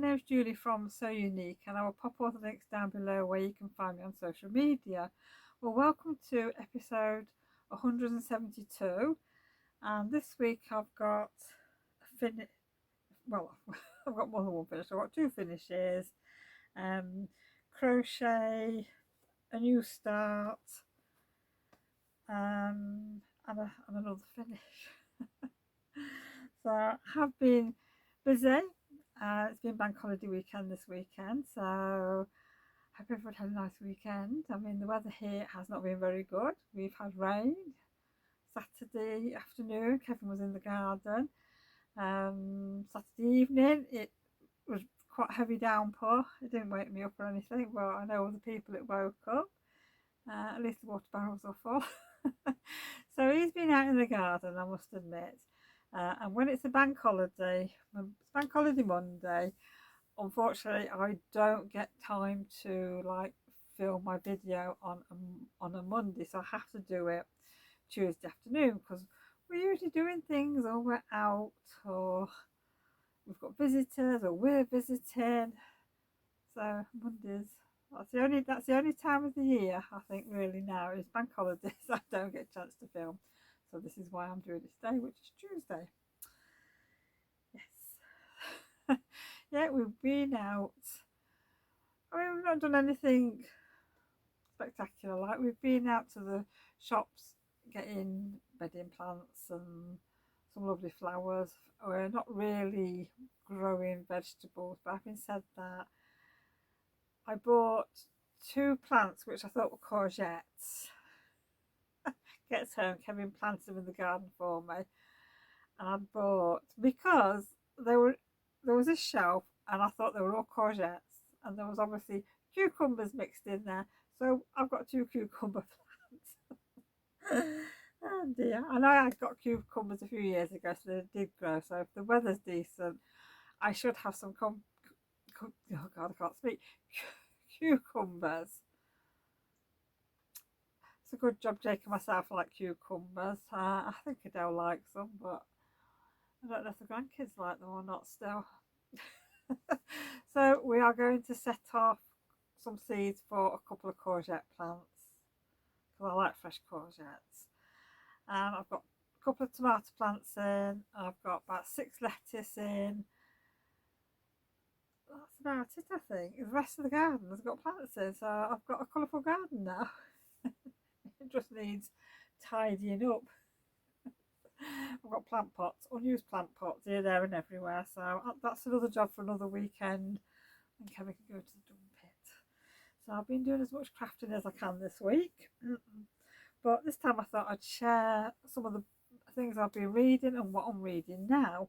name's Julie from So Unique, and I will pop all the links down below where you can find me on social media. Well, welcome to episode 172, and this week I've got a finish. Well, I've got more than one finish. I've got two finishes, um, crochet, a new start, and another finish. So I have been busy. It's been bank holiday weekend this weekend, so I hope everyone had a nice weekend. I mean, the weather here has not been very good. We've had rain Saturday afternoon. Kevin was in the garden. Saturday evening, it was quite a heavy downpour. It didn't wake me up or anything, but I know other people it woke up. At least the water barrels are full. So he's been out in the garden, I must admit. And when it's a bank holiday, when it's bank holiday Monday, unfortunately I don't get time to like film my video on a Monday, so I have to do it Tuesday afternoon because we're usually doing things, or we're out, or we've got visitors, or we're visiting. So Mondays, that's the only time of the year I think really now is bank holidays. I don't get a chance to film, so this is why I'm doing it today, which is Tuesday. Yes. Yeah, we've been out. I mean, we've not done anything spectacular. Like, we've been out to the shops getting bedding plants and some lovely flowers. We're not really growing vegetables, but having said that, I bought two plants which I thought were courgettes. Gets home, Kevin planted them in the garden for me, and I bought, because there was a shelf and I thought they were all courgettes, and there was obviously cucumbers mixed in there, so I've got two cucumber plants. Oh dear, I know I got cucumbers a few years ago, so they did grow. So if the weather's decent, I should have some oh god, I can't speak. Cucumbers. It's a good job Jake and myself like cucumbers. I think Adele likes them, but I don't know if the grandkids like them or not still. So we are going to set off some seeds for a couple of courgette plants because I like fresh courgettes. And I've got a couple of tomato plants in. I've got about 6 lettuce in. That's about it, I think. The rest of the garden has got plants in, so I've got a colourful garden now. It just needs tidying up. I've got plant pots, unused plant pots here, there, and everywhere. So that's another job for another weekend. And Kevin can go to the dung pit. So I've been doing as much crafting as I can this week. But this time I thought I'd share some of the things I've been reading and what I'm reading now.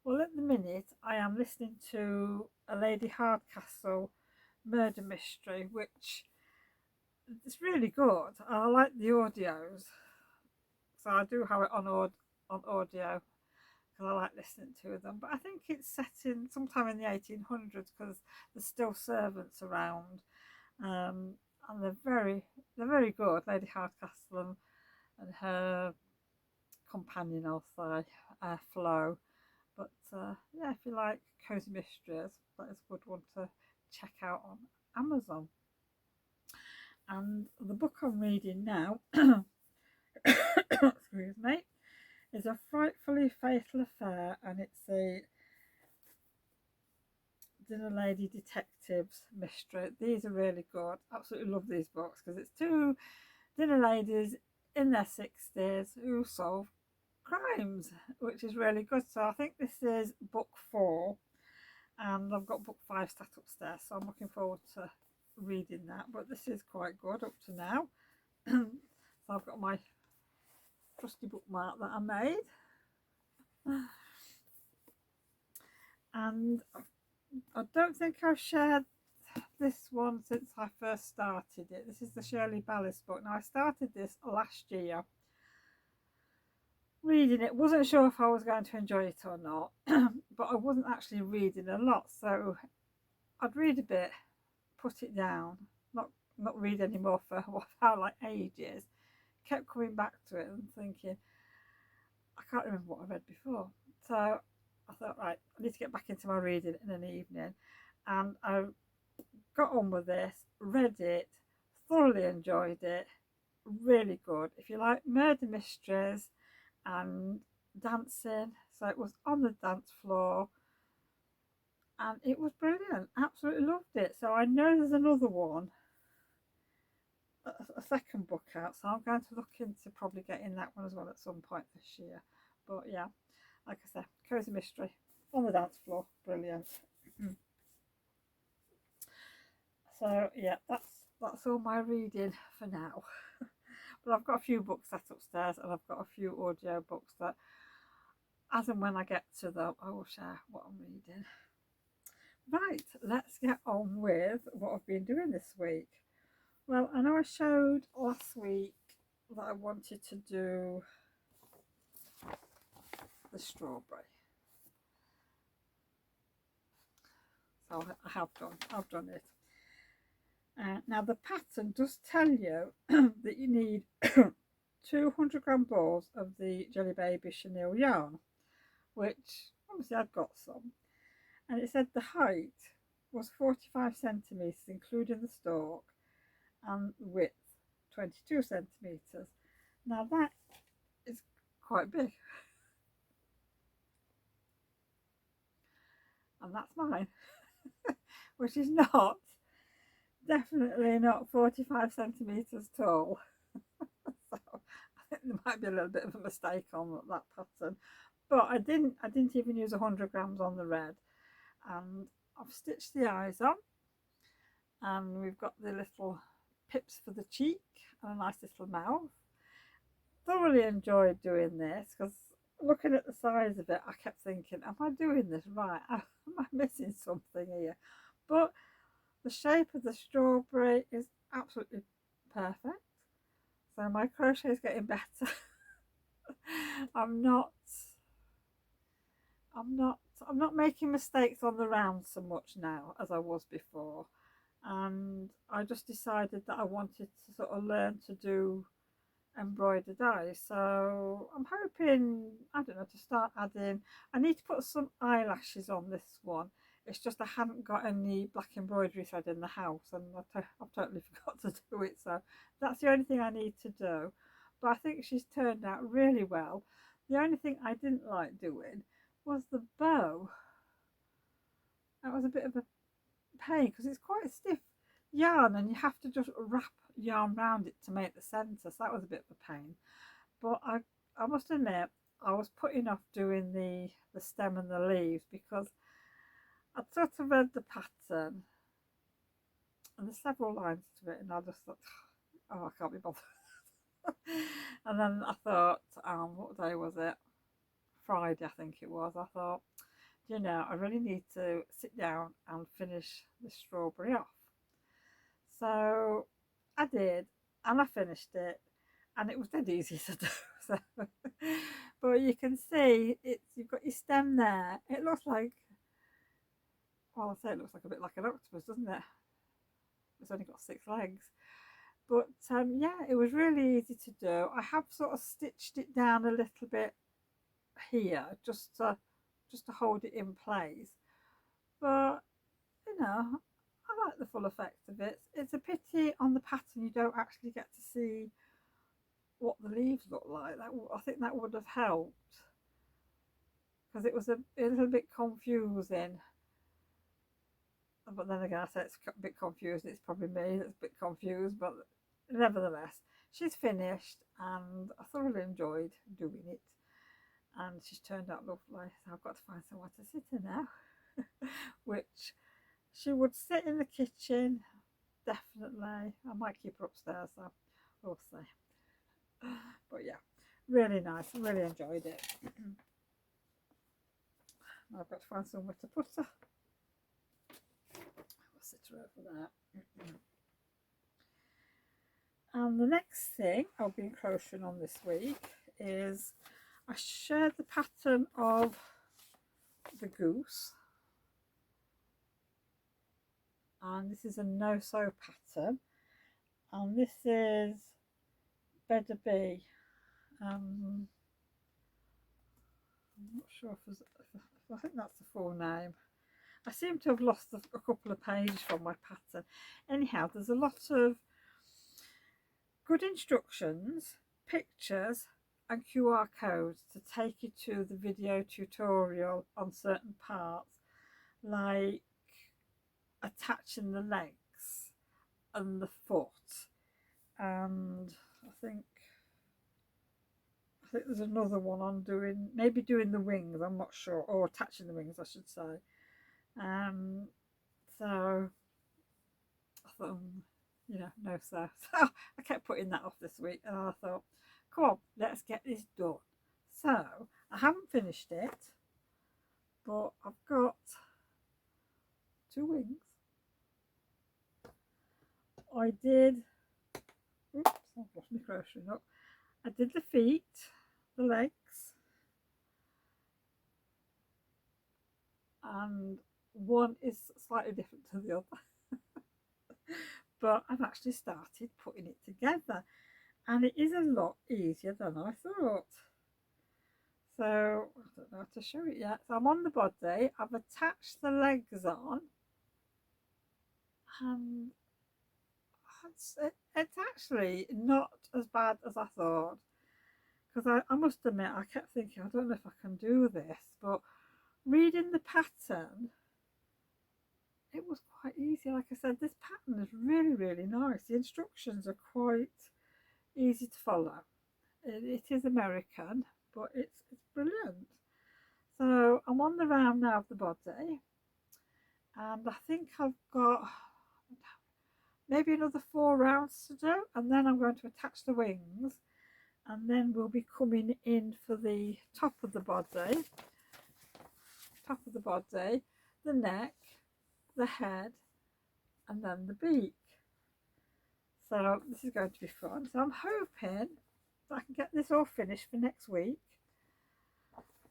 Well, at the minute I am listening to a Lady Hardcastle murder mystery, which is really good. I like the audios, so I do have it on audio because I like listening to them. But I think it's set in sometime in the 1800s because there's still servants around, and they're very good. Lady Hardcastle and her companion, I'll say, Flo. But yeah, if you like cozy mysteries, that is a good one to check out on Amazon. And the book I'm reading now, excuse me, is A Frightfully Fatal Affair, and it's a Dinner Lady Detectives mystery. These are really good. Absolutely love these books because it's two dinner ladies in their 60s who solve crimes, which is really good. So I think this is book 4, and I've got book 5 sat upstairs, so I'm looking forward to reading that. But this is quite good up to now. So I've got my trusty bookmark that I made, and I don't think I've shared this one since I first started it. This is the Shirley Ballis book. Now, I started this last year reading it. Wasn't sure if I was going to enjoy it or not, but I wasn't actually reading a lot, so I'd read a bit, put it down, not read anymore for like ages. Kept coming back to it and thinking, I can't remember what I read before. So I thought, right, I need to get back into my reading in an evening. and I got on with this, read it, thoroughly enjoyed it, really good. If you like murder mysteries and dancing, so it was on the dance floor and it was brilliant. Absolutely loved it. So I know there's another one, a second book out, so I'm going to look into probably getting that one as well at some point this year. But yeah, like I said, cozy mystery on the dance floor, brilliant. So yeah, that's all my reading for now. But I've got a few books set upstairs, and I've got a few audio books that, as and when I get to them, I will share what I'm reading. Right, let's get on with what I've been doing this week. Well, I know I showed last week that I wanted to do the strawberry. So I've done it. Now the pattern does tell you that you need 200-gram balls of the Jelly Baby chenille yarn, which obviously I've got some. And it said the height was 45 centimetres including the stalk, and the width 22 centimetres. Now that is quite big, and that's mine, which is not, definitely not 45 centimetres tall. So I think there might be a little bit of a mistake on that pattern, but I didn't even use 100 grams on the red, and I've stitched the eyes on, and we've got the little pips for the cheek and a nice little mouth. Thoroughly enjoyed doing this, because looking at the size of it, I kept thinking, am I doing this right? Am I missing something here? But the shape of the strawberry is absolutely perfect. So my crochet is getting better. I'm not making mistakes on the round so much now as I was before. And I just decided that I wanted to sort of learn to do embroidered dies. So I'm hoping, I don't know, to start adding. I need to put some eyelashes on this one. It's just I hadn't got any black embroidery thread in the house, and I've totally forgot to do it. So that's the only thing I need to do. But I think she's turned out really well. The only thing I didn't like doing was the bow. That was a bit of a pain because it's quite stiff yarn, and you have to just wrap yarn around it to make the centre. So that was a bit of a pain. But I must admit, I was putting off doing the stem and the leaves because I'd sort of read the pattern and there's several lines to it, and I just thought, oh, I can't be bothered. And then I thought, what day was it? Friday, I think it was. I thought, you know, I really need to sit down and finish the strawberry off. So I did, and I finished it, and it was dead easy to do. So, but you can see you've got your stem there. It looks like, well, I say it looks like a bit like an octopus, doesn't it? It's only got 6 legs. But yeah, it was really easy to do. I have sort of stitched it down a little bit here just to hold it in place. But you know, I like the full effect of it. It's a pity on the pattern you don't actually get to see what the leaves look like. I think that would have helped, because it was a little bit confusing. But then again, I say it's a bit confusing. It's probably me that's a bit confused, but nevertheless, she's finished, and I thoroughly enjoyed doing it. And she's turned out lovely. So I've got to find somewhere to sit in now, which she would sit in the kitchen, definitely. I might keep her upstairs, so we'll see. But yeah, really nice. Really enjoyed it. I've got to find somewhere to put her. I'll sit her over there. And the next thing I'll be crocheting on this week is, I shared the pattern of the goose, and this is a no-sew pattern, and this is Better Be. I'm not sure if I think that's the full name. I seem to have lost a couple of pages from my pattern. Anyhow, there's a lot of good instructions, pictures and QR codes to take you to the video tutorial on certain parts, like attaching the legs and the foot, and I think there's another one on maybe doing the wings, I'm not sure, or attaching the wings I should say. So I thought, no sir. So I kept putting that off this week, and I thought, come on, let's get this done. So I haven't finished it, but I've got 2 wings. I did, oops, I've lost my crochet up. I did the feet, the legs, and one is slightly different to the other. But I've actually started putting it together, and it is a lot easier than I thought. So I don't know how to show it yet. So I'm on the body, I've attached the legs on, and it's actually not as bad as I thought, because I must admit I kept thinking, I don't know if I can do this, but reading the pattern, it was quite easy. Like I said, this pattern is really, really nice. The instructions are quite easy to follow. It is American, but it's brilliant. So I'm on the round now of the body, and I think I've got maybe another 4 rounds to do, and then I'm going to attach the wings, and then we'll be coming in for the top of the body, the neck, the head, and then the beak. So this is going to be fun. So I'm hoping that I can get this all finished for next week.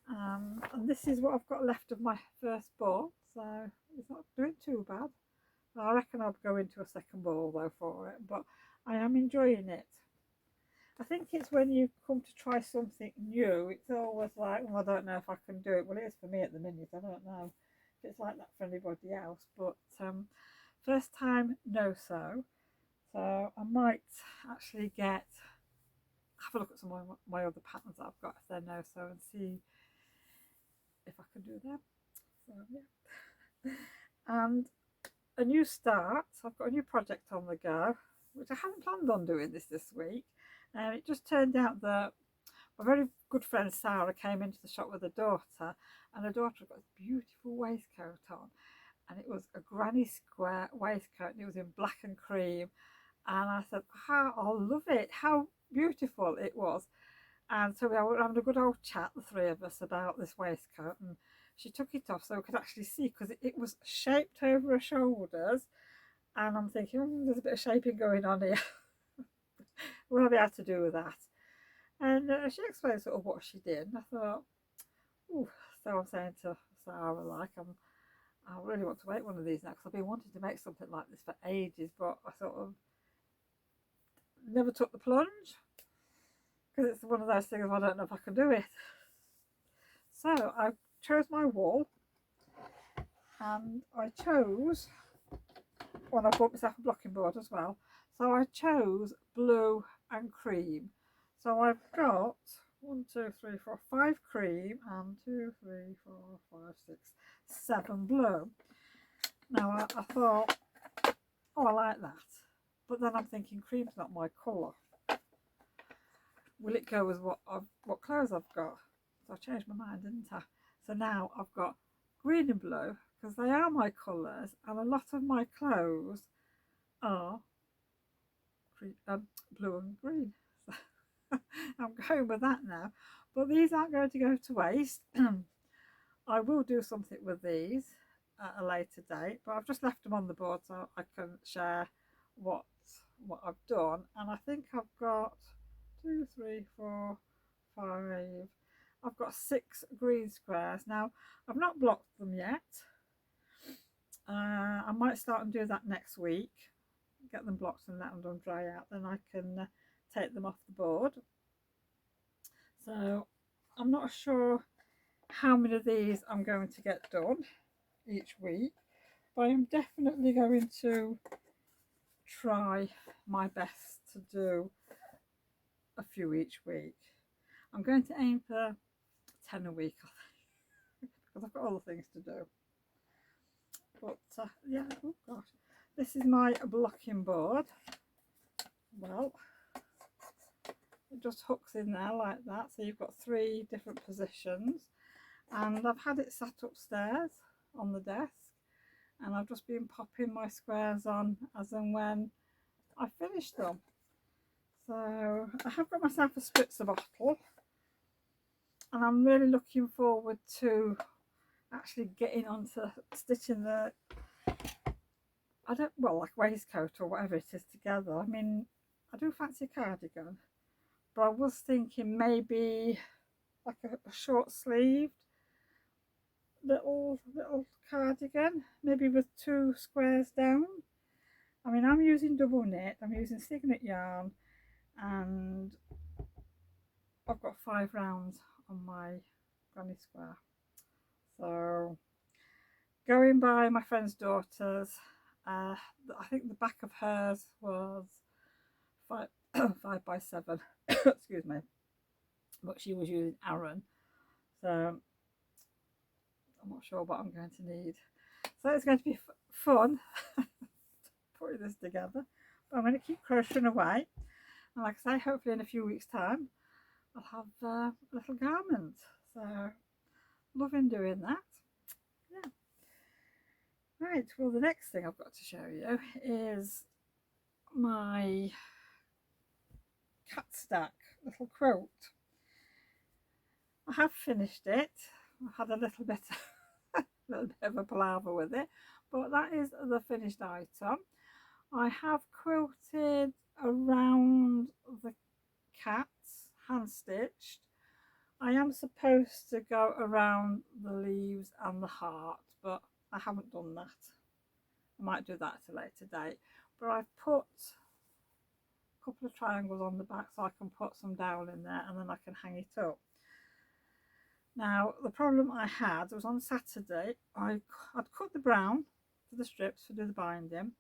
And this is what I've got left of my first ball, so it's not doing too bad. I reckon I'll go into a second ball though for it, but I am enjoying it. I think it's when you come to try something new, it's always like, I don't know if I can do it. Well, it is for me at the minute. I don't know if it's like that for anybody else, but first time, no so. So I might actually have a look at some of my other patterns that I've got if they're no so, and see if I can do them. So yeah. And a new start. So I've got a new project on the go, which I hadn't planned on doing this week. It just turned out that my very good friend Sarah came into the shop with her daughter, and her daughter got this beautiful waistcoat on, and it was a granny square waistcoat, and it was in black and cream. And I said, I love it, how beautiful it was. And so we were having a good old chat, the 3 of us, about this waistcoat, and she took it off so we could actually see, because it was shaped over her shoulders, and I'm thinking, there's a bit of shaping going on here. What have I had to do with that? And she explained sort of what she did, and I thought, oh, so I'm saying to Sarah, like, I really want to make one of these now, because I've been wanting to make something like this for ages, but I sort of never took the plunge, because it's one of those things I don't know if I can do it. So I chose my wool, and I chose, well, I bought myself a blocking board as well, so I chose blue and cream. So I've got 1, 2, 3, 4, 5 cream, and 2, 3, 4, 5, 6, 7 blue. Now I thought, oh, I like that, but then I'm thinking cream's not my colour. Will it go with what clothes I've got? So I changed my mind, didn't I? So now I've got green and blue, because they are my colours, and a lot of my clothes are blue and green. So I'm going with that now. But these aren't going to go to waste. I will do something with these at a later date, but I've just left them on the board so I can share what I've done. And I think I've got 2, 3, 4, 5. I've got 6 green squares. Now I've not blocked them yet. I might start and do that next week, get them blocked and let them dry out, then I can take them off the board. So I'm not sure how many of these I'm going to get done each week, but I am definitely going to try my best to do a few each week. I'm going to aim for 10 a week, I think, because I've got other things to do. But yeah, oh gosh, this is my blocking board. Well, it just hooks in there like that, so you've got 3 different positions, and I've had it sat upstairs on the desk, and I've just been popping my squares on as and when I finish them. So I have got myself a spritzer bottle, and I'm really looking forward to actually getting onto stitching the, like waistcoat or whatever it is together. I mean, I do fancy a cardigan, but I was thinking maybe like a short sleeved little cardigan, maybe with 2 squares down. I mean, I'm using double knit, I'm using Signet yarn, and I've got 5 rounds on my granny square. So going by my friend's daughter's, I think the back of hers was 5 by 7 excuse me, but she was using Aran, so I'm not sure what I'm going to need. So it's going to be fun putting this together, but I'm going to keep crocheting away, and like I say, hopefully in a few weeks time I'll have a little garment. So loving doing that. Yeah. Right, well, the next thing I've got to show you is my cat stack little quilt. I have finished it. I've had a little bit of a palaver with it, but that is the finished item. I have quilted around the cats, hand stitched. I am supposed to go around the leaves and the heart, but I haven't done that. I might do that at a later date, but I've put a couple of triangles on the back so I can put some down in there, and then I can hang it up. Now, the problem I had was on Saturday, I'd cut the brown for the strips to do the binding,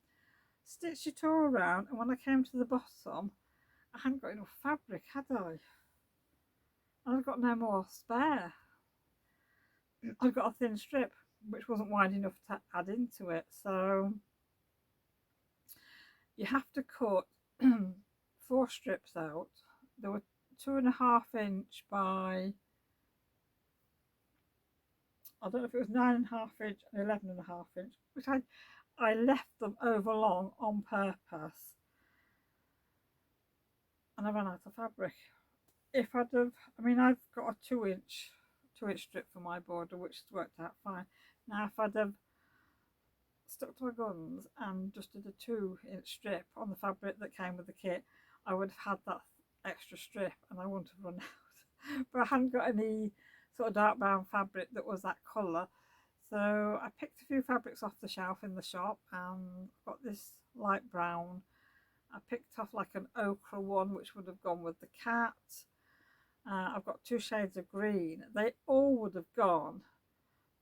stitched it all around, and when I came to the bottom, I hadn't got enough fabric, had I? And I've got no more spare. I've got a thin strip which wasn't wide enough to add into it, so you have to cut 4 strips out. There were 2.5 inch by, I don't know if it was 9.5 inch and 11.5 inch, which I left them over long on purpose, and I ran out of fabric. If I'd have, I mean, I've got a 2-inch strip for my border, which has worked out fine. Now, if I'd have stuck to my guns and just did a 2-inch strip on the fabric that came with the kit, I would have had that extra strip and I wouldn't have run out. But I hadn't got any sort of dark brown fabric that was that colour, so I picked a few fabrics off the shelf in the shop, and got this light brown. I picked off like an ochre one which would have gone with the cat. I've got 2 shades of green. They all would have gone,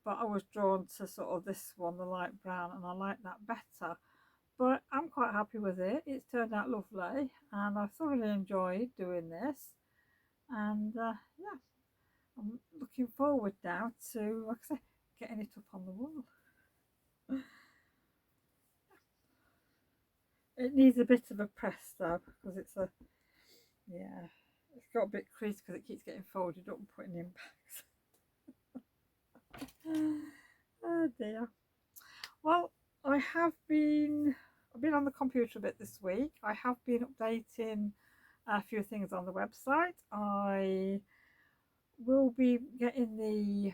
but I was drawn to sort of this one, the light brown, and I like that better. But I'm quite happy with it. It's turned out lovely, and I thoroughly enjoyed doing this. And yeah, I'm looking forward now to, like I say, getting it up on the wall. It needs a bit of a press though, because it's got a bit creased because it keeps getting folded up and putting in bags. Oh dear. Well, I've been on the computer a bit this week. I have been updating a few things on the website. I will be getting the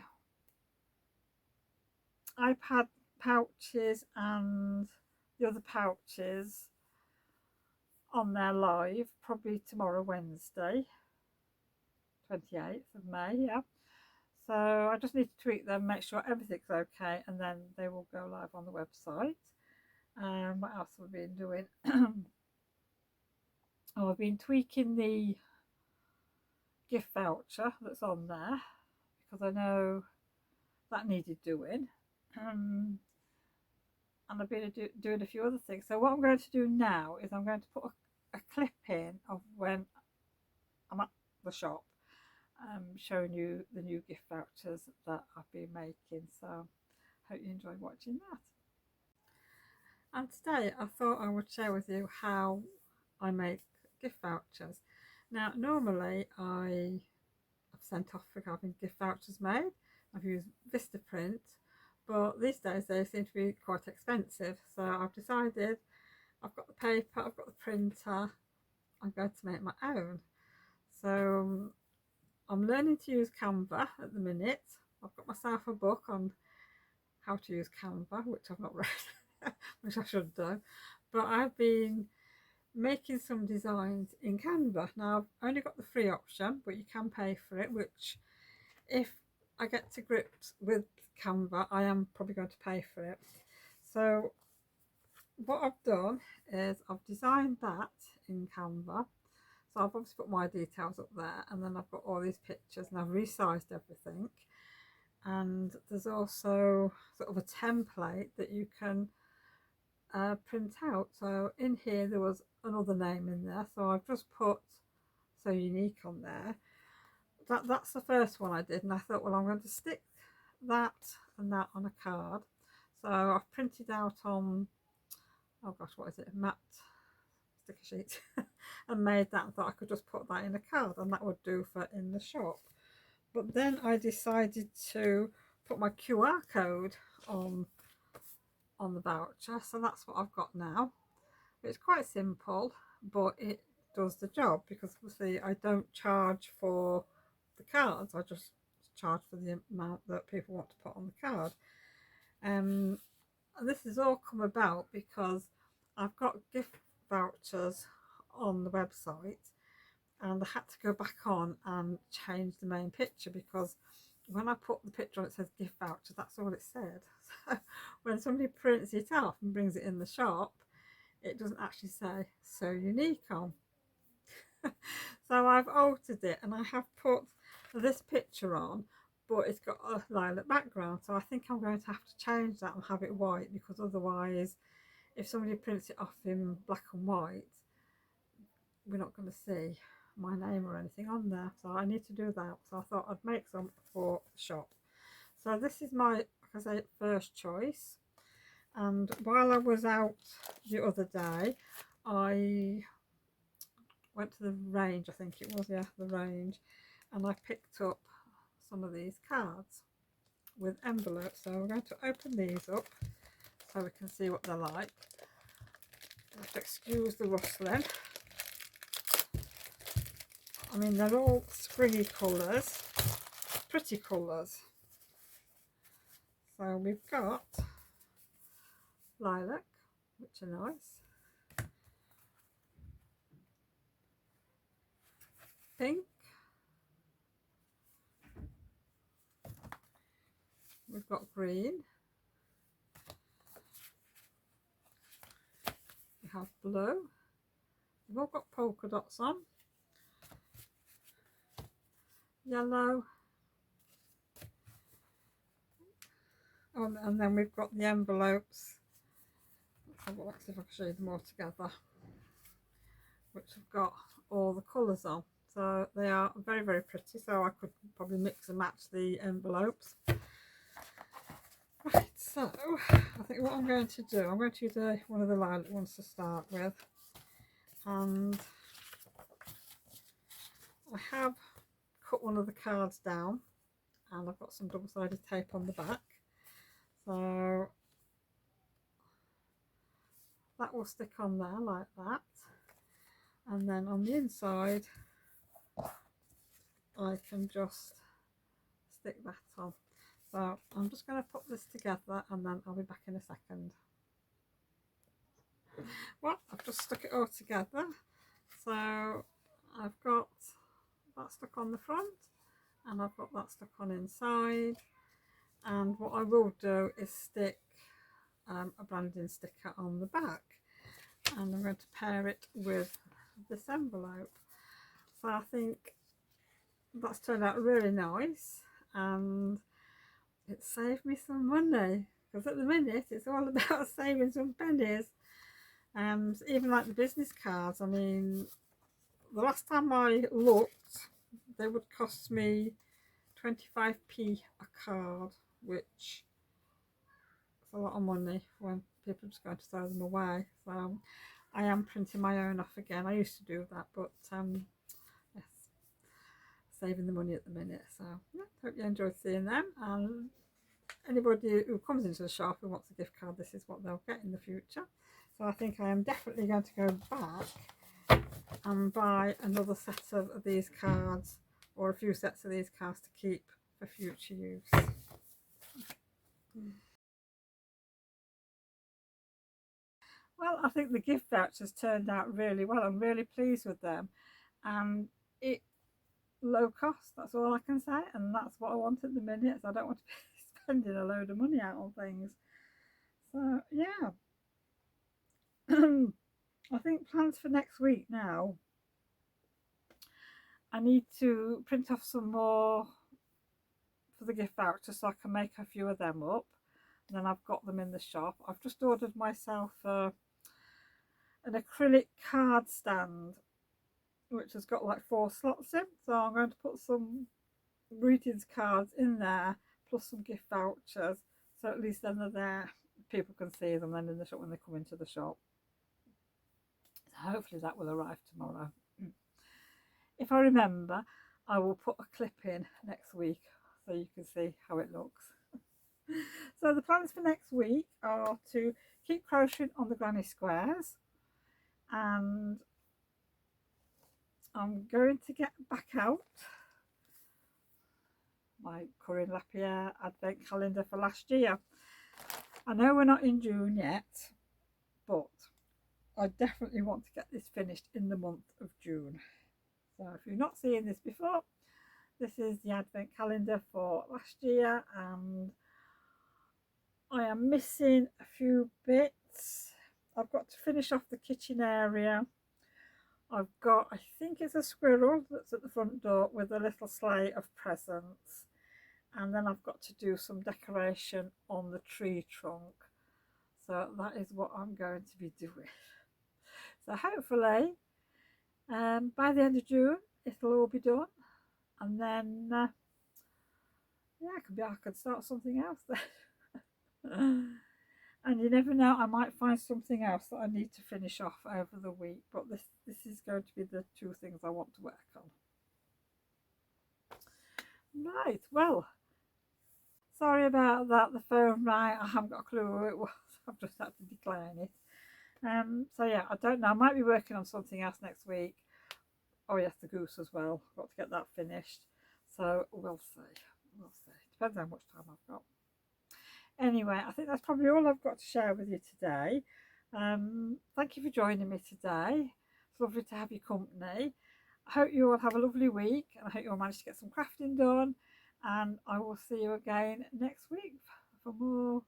iPad pouches and the other pouches on there live, probably tomorrow, Wednesday, 28th of May, yeah. So I just need to tweak them, make sure everything's okay, and then they will go live on the website. What else have I been doing? Oh, I've been tweaking the gift voucher that's on there, because I know that needed doing. and I've been doing a few other things. So what I'm going to do now is I'm going to put a clip in of when I'm at the shop, showing you the new gift vouchers that I've been making. So hope you enjoy watching that. And today I thought I would share with you how I make gift vouchers. Now normally I've sent off for having gift vouchers made. I've used Vistaprint, but these days they seem to be quite expensive, so I've decided I've got the paper, I've got the printer, I'm going to make my own. So I'm learning to use Canva at the minute. I've got myself a book on how to use Canva, which I've not read, which I should do, but I've been making some designs in Canva. Now I've only got the free option, but you can pay for it, which if I get to grips with Canva, I am probably going to pay for it. So what I've done is I've designed that in Canva. So I've obviously put my details up there, and then I've got all these pictures, and I've resized everything. And there's also sort of a template that you can print out. So in here there was another name in there, so I've just put So Unique on there. That's the first one I did, and I thought, well, I'm going to stick that and that on a card. So I've printed out on, oh gosh, what is it, matte sticker sheet, and made that, and thought I could just put that in a card and that would do for in the shop. But then I decided to put my QR code on the voucher, so that's what I've got now. It's quite simple, but it does the job, because obviously I don't charge for the cards, I just charge for the amount that people want to put on the card. And this has all come about because I've got gift vouchers on the website, and I had to go back on and change the main picture, because when I put the picture on, it says gift voucher, that's all it said. So when somebody prints it off and brings it in the shop, it doesn't actually say So Unique on. So I've altered it, and I have put this picture on, but it's got a lilac background, so I think I'm going to have to change that and have it white, because otherwise if somebody prints it off in black and white, we're not going to see my name or anything on there. So I need to do that. So I thought I'd make some for the shop. So this is my, like I say, first choice. And while I was out the other day, I went to the range, I think it was, yeah, the range, and I picked up some of these cards with envelopes. So we're going to open these up so we can see what they're like. Just excuse the rustling. I mean, they're all springy colours, pretty colours. So we've got lilac, which are nice, pink, we've got green, we have blue, we've all got polka dots on, yellow, and then we've got the envelopes. Let's see if I can show you them all together, which have got all the colours on. So they are very, very pretty, so I could probably mix and match the envelopes. Right, so I think what I'm going to do, I'm going to use one of the lilac ones to start with, and I have cut one of the cards down, and I've got some double-sided tape on the back, so that will stick on there like that, and then on the inside I can just stick that on. So I'm just going to put this together, and then I'll be back in a second. Well, I've just stuck it all together, so I've got that stuck on the front, and I've got that stuck on inside, and what I will do is stick a branding sticker on the back, and I'm going to pair it with this envelope. So I think that's turned out really nice, and it saved me some money, because at the minute it's all about saving some pennies. Even like the business cards, I mean, the last time I looked, they would cost me 25p a card, which is a lot of money when people are just going to throw them away. So I am printing my own off again. I used to do that, but yes, saving the money at the minute. So yeah, hope you enjoyed seeing them. And anybody who comes into the shop who wants a gift card, this is what they'll get in the future. So I think I am definitely going to go back and buy another set of these cards, or a few sets of these cards to keep for future use. Well, I think the gift vouchers turned out really well. I'm really pleased with them, and it low cost, that's all I can say, and that's what I want at the minute. So I don't want to be spending a load of money out on things. So yeah. I think plans for next week now, I need to print off some more for the gift voucher so I can make a few of them up, and then I've got them in the shop. I've just ordered myself an acrylic card stand which has got like 4 slots in, so I'm going to put some greetings cards in there plus some gift vouchers, so at least then they're there, people can see them then in the shop when they come into the shop. So hopefully that will arrive tomorrow. If I remember, I will put a clip in next week so you can see how it looks. So the plans for next week are to keep crocheting on the granny squares, and I'm going to get back out my Corinne Lapierre advent calendar for last year. I know we're not in June yet, but I definitely want to get this finished in the month of June. So if you've not seen this before, this is the advent calendar for last year, and I am missing a few bits. I've got to finish off the kitchen area. I've got, I think it's a squirrel that's at the front door with a little sleigh of presents, and then I've got to do some decoration on the tree trunk. So that is what I'm going to be doing. So hopefully by the end of June it'll all be done, and then yeah, I could start something else then. And you never know, I might find something else that I need to finish off over the week, but this is going to be the 2 things I want to work on. Right, well, sorry about that, the phone rang, I haven't got a clue who it was. I've just had to decline it. So yeah, I don't know, I might be working on something else next week. Oh yes, the goose as well, got to get that finished, so we'll see. Depends how much time I've got. Anyway, I think that's probably all I've got to share with you today. Thank you for joining me today. It's lovely to have your company. I hope you all have a lovely week, and I hope you all manage to get some crafting done, and I will see you again next week for more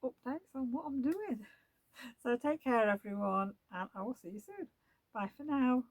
updates on what I'm doing. So take care everyone, and I will see you soon. Bye for now.